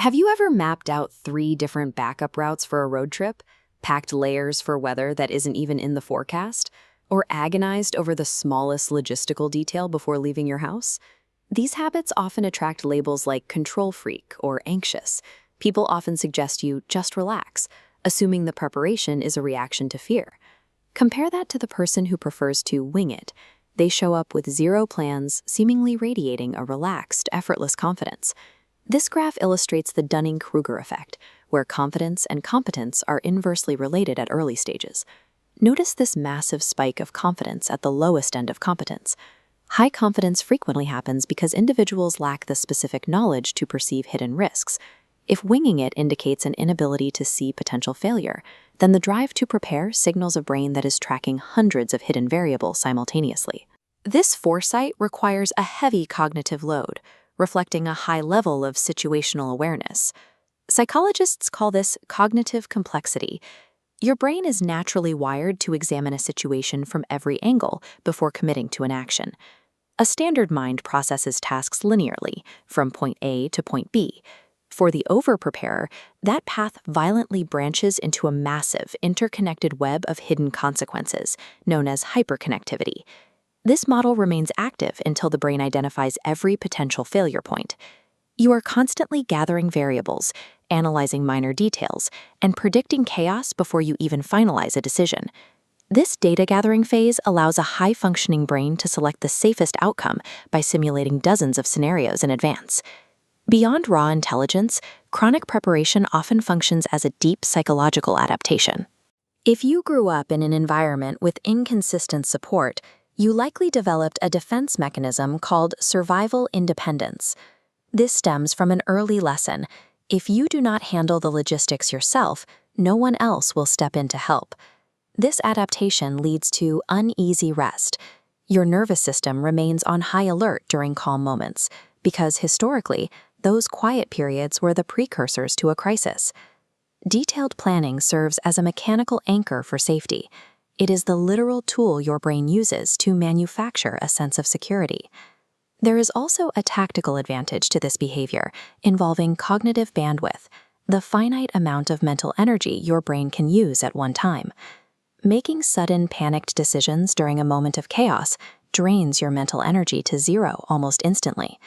Have you ever mapped out 3 different backup routes for a road trip, packed layers for weather that isn't even in the forecast, or agonized over the smallest logistical detail before leaving your house? These habits often attract labels like control freak or anxious. People often suggest you just relax, assuming the preparation is a reaction to fear. Compare that to the person who prefers to wing it. They show up with zero plans, seemingly radiating a relaxed, effortless confidence. This graph illustrates the Dunning-Kruger effect, where confidence and competence are inversely related at early stages. Notice this massive spike of confidence at the lowest end of competence. High confidence frequently happens because individuals lack the specific knowledge to perceive hidden risks. If winging it indicates an inability to see potential failure, then the drive to prepare signals a brain that is tracking hundreds of hidden variables simultaneously. This foresight requires a heavy cognitive load, reflecting a high level of situational awareness. Psychologists call this cognitive complexity. Your brain is naturally wired to examine a situation from every angle before committing to an action. A standard mind processes tasks linearly, from point A to point B. For the over-preparer, that path violently branches into a massive, interconnected web of hidden consequences, known as hyperconnectivity. This model remains active until the brain identifies every potential failure point. You are constantly gathering variables, analyzing minor details, and predicting chaos before you even finalize a decision. This data-gathering phase allows a high-functioning brain to select the safest outcome by simulating dozens of scenarios in advance. Beyond raw intelligence, chronic preparation often functions as a deep psychological adaptation. If you grew up in an environment with inconsistent support, you likely developed a defense mechanism called survival independence. This stems from an early lesson. If you do not handle the logistics yourself, no one else will step in to help. This adaptation leads to uneasy rest. Your nervous system remains on high alert during calm moments, because historically, those quiet periods were the precursors to a crisis. Detailed planning serves as a mechanical anchor for safety. It is the literal tool your brain uses to manufacture a sense of security. There is also a tactical advantage to this behavior, involving cognitive bandwidth, the finite amount of mental energy your brain can use at one time. Making sudden panicked decisions during a moment of chaos drains your mental energy to zero almost instantly.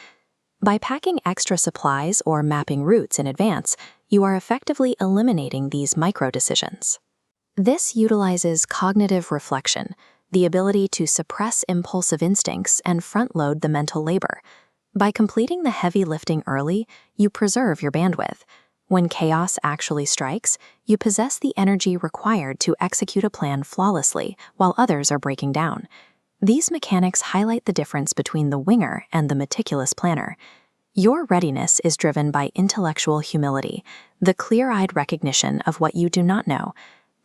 By packing extra supplies or mapping routes in advance, you are effectively eliminating these micro-decisions. This utilizes cognitive reflection, the ability to suppress impulsive instincts and front-load the mental labor. By completing the heavy lifting early, you preserve your bandwidth. When chaos actually strikes, you possess the energy required to execute a plan flawlessly while others are breaking down. These mechanics highlight the difference between the winger and the meticulous planner. Your readiness is driven by intellectual humility, the clear-eyed recognition of what you do not know.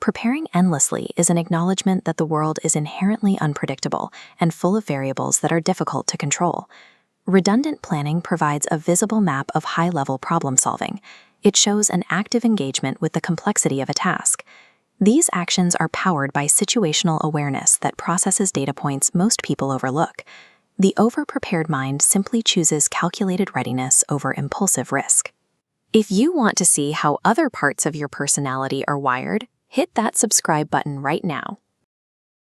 Preparing endlessly is an acknowledgement that the world is inherently unpredictable and full of variables that are difficult to control. Redundant planning provides a visible map of high-level problem-solving. It shows an active engagement with the complexity of a task. These actions are powered by situational awareness that processes data points most people overlook. The over-prepared mind simply chooses calculated readiness over impulsive risk. If you want to see how other parts of your personality are wired, hit that subscribe button right now.